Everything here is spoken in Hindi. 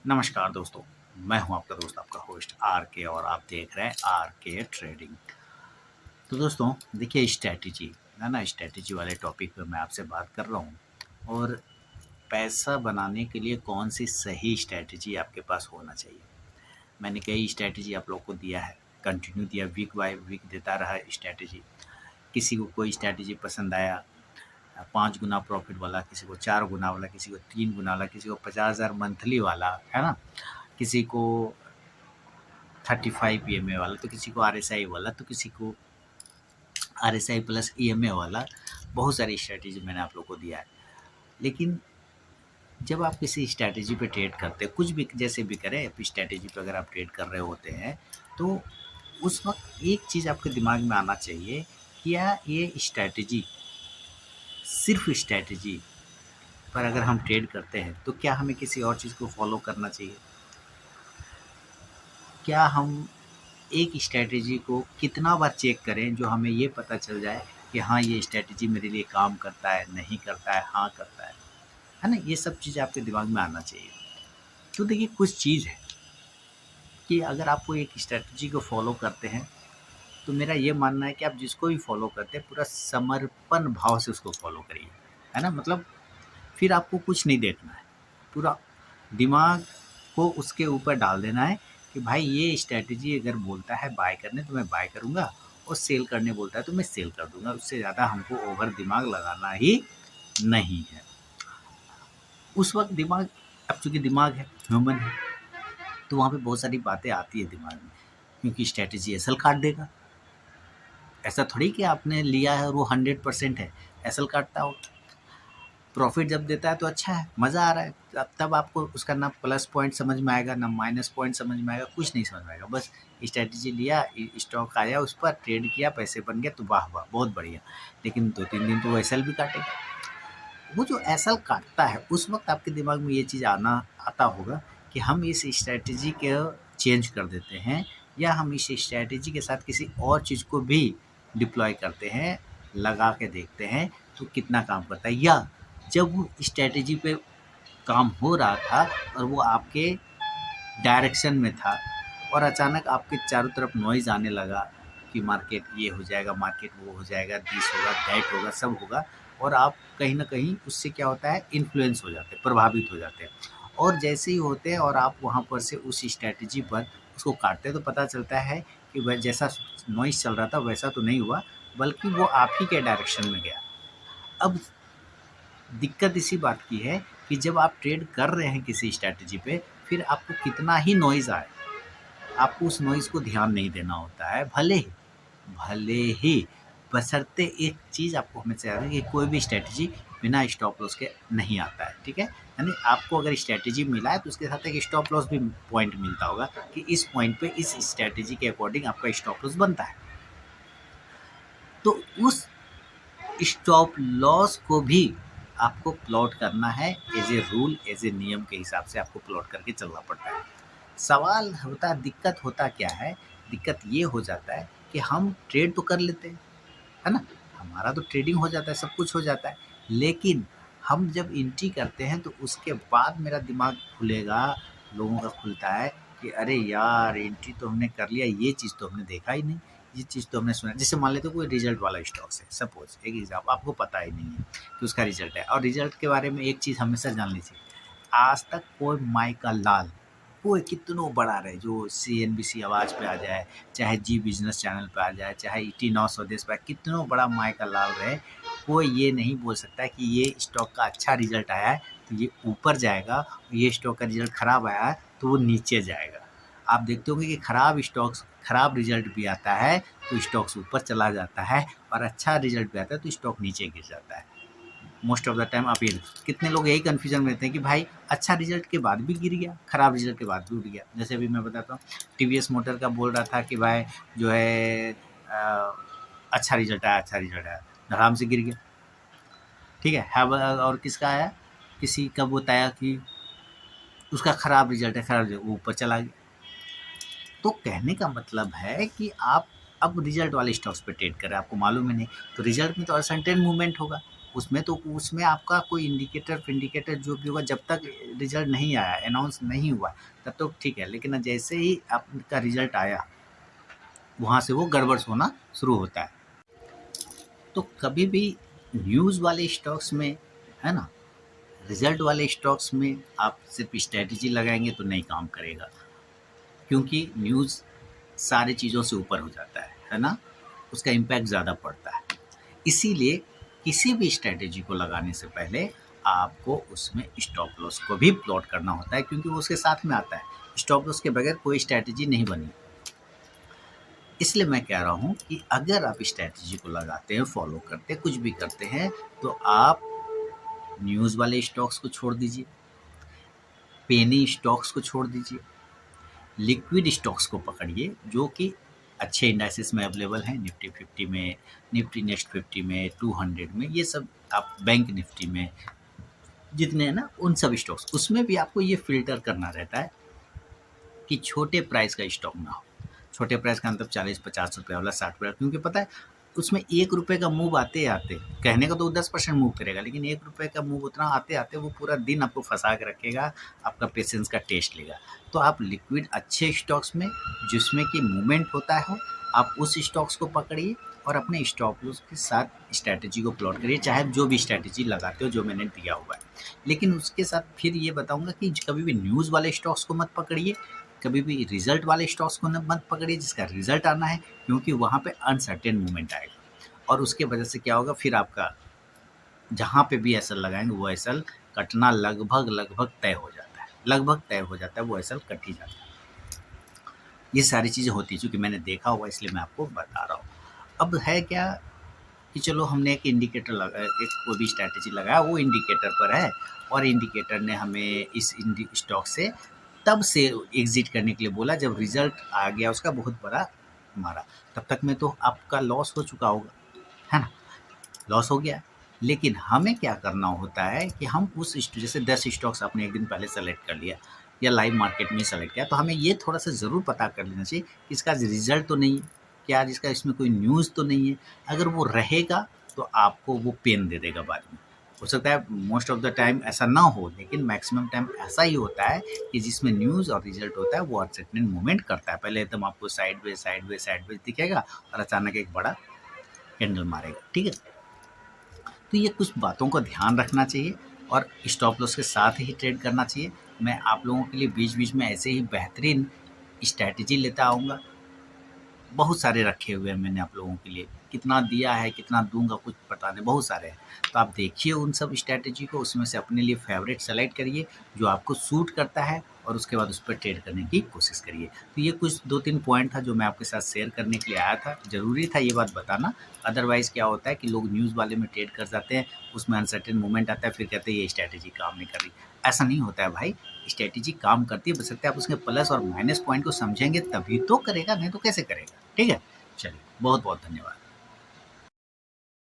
नमस्कार दोस्तों, मैं हूं आपका दोस्त, आपका होस्ट आर के और आप देख रहे हैं आर के ट्रेडिंग। तो दोस्तों देखिए स्ट्रैटेजी है ना, स्ट्रैटेजी वाले टॉपिक पे मैं आपसे बात कर रहा हूं और पैसा बनाने के लिए कौन सी सही स्ट्रैटेजी आपके पास होना चाहिए। मैंने कई स्ट्रैटेजी आप लोग को दिया है, कंटिन्यू दिया, वीक बाय वीक देता रहा स्ट्रैटेजी। किसी को कोई स्ट्रैटेजी पसंद आया, 5 गुना प्रॉफिट वाला, किसी को 4 गुना वाला, किसी को 3 गुना वाला, किसी को 50,000 मंथली वाला, है ना? किसी को 35 ईएमए वाला, तो किसी को आरएसआई वाला, तो किसी को आरएसआई प्लस ईएमए वाला। बहुत सारी स्ट्रैटेजी मैंने आप लोग को दिया है। लेकिन जब आप किसी स्ट्रैटेजी पे ट्रेड करते हैं, कुछ भी जैसे भी करें, स्ट्रैटेजी पे अगर आप ट्रेड कर रहे होते हैं, तो उस वक्त एक चीज़ आपके दिमाग में आना चाहिए, क्या ये स्ट्रैटेजी सिर्फ स्ट्रैटेजी पर अगर हम ट्रेड करते हैं तो क्या हमें किसी और चीज़ को फॉलो करना चाहिए? क्या हम एक स्ट्रैटेजी को कितना बार चेक करें जो हमें ये पता चल जाए कि हाँ ये स्ट्रैटेजी मेरे लिए काम करता है, नहीं करता है, हाँ करता है ना? ये सब चीज़ आपके दिमाग में आना चाहिए। तो देखिए कुछ चीज़ है कि अगर आप कोई एक स्ट्रैटेजी को फॉलो करते हैं, तो मेरा ये मानना है कि आप जिसको भी फॉलो करते हैं पूरा समर्पण भाव से उसको फॉलो करिए, है ना? मतलब फिर आपको कुछ नहीं देखना है, पूरा दिमाग को उसके ऊपर डाल देना है कि भाई ये स्ट्रैटेजी अगर बोलता है बाय करने तो मैं बाय करूँगा, और सेल करने बोलता है तो मैं सेल कर दूँगा। उससे ज़्यादा हमको ओवर दिमाग लगाना ही नहीं है। उस वक़्त दिमाग, अब चूँकि दिमाग है, ह्यूमन है, तो वहाँ पे बहुत सारी बातें आती है दिमाग में, क्योंकि स्ट्रैटेजी एसल काट देगा। ऐसा थोड़ी कि आपने लिया है और वो 100% है, एसल काटता हो। प्रॉफिट जब देता है तो अच्छा है, मज़ा आ रहा है, तब आपको उसका ना प्लस पॉइंट समझ में आएगा, ना माइनस पॉइंट समझ में आएगा, कुछ नहीं समझ में आएगा। बस स्ट्रैटेजी लिया, स्टॉक आया, उस पर ट्रेड किया, पैसे बन गए तो वाह वाह बहुत बढ़िया। लेकिन 2-3 दिन तो वो एसएल भी काटेगा। वो जो एसएल काटता है उस वक्त आपके दिमाग में ये चीज़ आता होगा कि हम इस स्ट्रैटेजी को चेंज कर देते हैं, या हम इस स्ट्रैटेजी के साथ किसी और चीज़ को भी डिप्लॉय करते हैं, लगा के देखते हैं तो कितना काम करता है। या जब वो स्ट्रैटेजी पे काम हो रहा था और वो आपके डायरेक्शन में था, और अचानक आपके चारों तरफ नॉइज़ आने लगा कि मार्केट ये हो जाएगा, मार्केट वो हो जाएगा, दिस होगा, दैट होगा, सब होगा, और आप कहीं न कहीं उससे क्या होता है, इन्फ्लुएंस हो जाते हैं, प्रभावित हो जाते हैं। और जैसे ही होते हैं और आप वहाँ पर से उस स्ट्रैटेजी पर उसको काटते हैं, तो पता चलता है कि वह जैसा नॉइज़ चल रहा था वैसा तो नहीं हुआ, बल्कि वो आप ही के डायरेक्शन में गया। अब दिक्कत इसी बात की है कि जब आप ट्रेड कर रहे हैं किसी स्ट्रैटेजी पे, फिर आपको कितना ही नॉइज़ आए, आपको उस नॉइज़ को ध्यान नहीं देना होता है। भले ही बशर्ते एक चीज़ आपको हमेशा याद है कि कोई भी स्ट्रैटेजी बिना स्टॉप लॉस के नहीं आता है, ठीक है? यानी आपको अगर स्ट्रैटेजी मिला है तो उसके साथ एक स्टॉप लॉस भी पॉइंट मिलता होगा कि इस पॉइंट पे इस स्ट्रैटेजी के अकॉर्डिंग आपका स्टॉप लॉस बनता है। तो उस स्टॉप लॉस को भी आपको प्लॉट करना है, as a rule, as a नियम के हिसाब से आपको प्लॉट करके चलना पड़ता है। सवाल होता, दिक्कत होता क्या है, दिक्कत ये हो जाता है कि हम ट्रेड तो कर लेते हैं, है ना? हमारा तो ट्रेडिंग हो जाता है, सब कुछ हो जाता है, लेकिन हम जब एंट्री करते हैं तो उसके बाद मेरा दिमाग खुलेगा, लोगों का खुलता है कि अरे यार एंट्री तो हमने कर लिया, ये चीज़ तो हमने देखा ही नहीं, ये चीज़ तो हमने सुना। जैसे मान लेते हो कोई रिजल्ट वाला स्टॉक्स है, सपोज एक एग्जाम्पल, आपको पता ही नहीं है कि उसका रिजल्ट है, और रिजल्ट के बारे में एक चीज़ हमेशा जान लीजिए, आज तक कोई माइका लाल, कोई कितनों बड़ा रहे, जो CNBC आवाज़ पे आ जाए, चाहे जी बिजनेस चैनल पे आ जाए, चाहे ET नाउ स्वदेश पे, कितनों बड़ा माइका लाल रहे, कोई ये नहीं बोल सकता कि ये स्टॉक का अच्छा रिजल्ट आया है तो ये ऊपर जाएगा, ये स्टॉक का रिजल्ट खराब आया है तो वो नीचे जाएगा। आप देखते होंगे कि खराब स्टॉक्स, खराब रिजल्ट भी आता है तो स्टॉक्स ऊपर चला जाता है, और अच्छा रिजल्ट भी आता है तो स्टॉक नीचे गिर जाता है। मोस्ट ऑफ द टाइम आप ये, कितने लोग यही कन्फ्यूजन में रहते हैं कि भाई अच्छा रिजल्ट के बाद भी गिर गया, खराब रिजल्ट के बाद भी उठ गया। जैसे अभी मैं बताता हूँ, टीवीएस मोटर का बोल रहा था कि भाई जो है अच्छा रिजल्ट आया, अच्छा रिजल्ट आया, आराम से गिर गया, ठीक है। और किसका आया, किसी का बताया कि उसका खराब रिजल्ट है, खराब रिजल्ट, वो ऊपर चला गया। तो कहने का मतलब है कि आप अब रिजल्ट वाले स्टॉक्स पे ट्रेड करें, आपको मालूम है नहीं, तो रिजल्ट में तो अनसर्टेन मूवमेंट होगा, उसमें तो उसमें आपका कोई इंडिकेटर जो भी होगा, जब तक रिज़ल्ट नहीं आया, अनाउंस नहीं हुआ, तब तो ठीक है। लेकिन जैसे ही आपका रिज़ल्ट आया, वहाँ से वो गड़बड़ होना शुरू होता है। तो कभी भी न्यूज़ वाले स्टॉक्स में, है ना, रिज़ल्ट वाले स्टॉक्स में आप सिर्फ़ स्ट्रैटेजी लगाएँगे तो नहीं काम करेगा, क्योंकि न्यूज़ सारी चीज़ों से ऊपर हो जाता है ना? उसका इम्पैक्ट ज़्यादा पड़ता है। इसीलिए किसी भी स्ट्रैटेजी को लगाने से पहले आपको उसमें स्टॉप लॉस को भी प्लॉट करना होता है, क्योंकि वो उसके साथ में आता है। स्टॉप लॉस के बगैर कोई स्ट्रैटेजी नहीं बनी। इसलिए मैं कह रहा हूँ कि अगर आप स्ट्रैटेजी को लगाते हैं, फॉलो करते हैं, कुछ भी करते हैं, तो आप न्यूज़ वाले स्टॉक्स को छोड़ दीजिए, पेनी स्टॉक्स को छोड़ दीजिए, लिक्विड स्टॉक्स को पकड़िए जो कि अच्छे इंडाइसिस में अवेलेबल हैं, निफ्टी 50 में, निफ्टी नेक्स्ट 50 में, 200 में, ये सब आप बैंक निफ्टी में जितने हैं ना, उन सब स्टॉक्स, उसमें भी आपको ये फ़िल्टर करना रहता है कि छोटे प्राइस का स्टॉक ना हो। छोटे प्राइस का मतलब 40-50 रुपये वाला, 60 रुपये, क्योंकि पता है उसमें ₹1 का मूव आते-आते, कहने का तो वो 10% मूव करेगा, लेकिन ₹1 का मूव उतना आते-आते वो पूरा दिन आपको फँसा के रखेगा, आपका पेशेंस का टेस्ट लेगा। तो आप लिक्विड अच्छे स्टॉक्स में, जिसमें कि मूवमेंट होता हो, आप उस स्टॉक्स को पकड़िए और अपने स्टॉप लॉस के साथ स्ट्रैटेजी को प्लॉट करिए, चाहे जो भी स्ट्रैटेजी लगाते हो, जो मैंने दिया हुआ है। लेकिन उसके साथ फिर ये बताऊँगा कि कभी भी न्यूज़ वाले स्टॉक्स को मत पकड़िए, कभी भी रिज़ल्ट वाले स्टॉक्स को न मत पकड़िए जिसका रिज़ल्ट आना है, क्योंकि वहाँ पे अनसर्टेन मूवमेंट आएगा और उसके वजह से क्या होगा, फिर आपका जहाँ पे भी एसएल लगाएँगे वो एसएल कटना लगभग तय हो जाता है। लगभग तय हो जाता है, वो एसएल कट ही जाता है। ये सारी चीज़ें होती हैं, चूँकि मैंने देखा हुआ है इसलिए मैं आपको बता रहा हूँ। अब है क्या कि चलो हमने एक इंडिकेटर एक कोई भी स्ट्रैटेजी लगाया, वो इंडिकेटर पर है और इंडिकेटर ने हमें इस स्टॉक से तब से एग्ज़िट करने के लिए बोला जब रिज़ल्ट आ गया उसका बहुत बड़ा मारा। तब तक में तो आपका लॉस हो चुका होगा, है ना? लॉस हो गया। लेकिन हमें क्या करना होता है कि हम उस जैसे 10 स्टॉक्स आपने एक दिन पहले सेलेक्ट कर लिया या लाइव मार्केट में सेलेक्ट किया, तो हमें ये थोड़ा-सा ज़रूर पता कर लेना चाहिए कि इसका रिज़ल्ट तो नहीं है, क्या इसका इसमें कोई न्यूज़ तो नहीं है। अगर वो रहेगा तो आपको वो पेन दे देगा बाद में। हो सकता है मोस्ट ऑफ द टाइम ऐसा ना हो, लेकिन मैक्सिमम टाइम ऐसा ही होता है कि जिसमें न्यूज़ और रिज़ल्ट होता है वो अनसर्टेन मूवमेंट करता है। पहले एकदम आपको साइडवेज़ दिखेगा और अचानक एक बड़ा कैंडल मारेगा, ठीक है? तो ये कुछ बातों का ध्यान रखना चाहिए और स्टॉप लॉस के साथ ही ट्रेड करना चाहिए। मैं आप लोगों के लिए बीच-बीच में ऐसे ही बेहतरीन स्ट्रैटेजी लेता आऊँगा। बहुत सारे रखे हुए हैं मैंने आप लोगों के लिए। कितना दिया है, कितना दूँगा कुछ पता नहीं, बहुत सारे हैं। तो आप देखिए उन सब स्ट्रैटेजी को, उसमें से अपने लिए फ़ेवरेट सेलेक्ट करिए, जो आपको सूट करता है और उसके बाद उस पर ट्रेड करने की कोशिश करिए। तो ये कुछ 2-3 पॉइंट था जो मैं आपके साथ शेयर करने के लिए आया था। ज़रूरी था ये बात बताना, अदरवाइज़ क्या होता है कि लोग न्यूज़ वाले में ट्रेड कर जाते हैं, उसमें अनसर्टेन मूवमेंट आता है, फिर कहते हैं ये स्ट्रैटेजी काम नहीं कर रही। ऐसा नहीं होता है भाई, स्ट्रैटेजी काम करती है, बशर्ते आप उसके प्लस और माइनस पॉइंट को समझेंगे तभी तो करेगा, नहीं तो कैसे करेगा? ठीक है? चलिए, बहुत-बहुत धन्यवाद।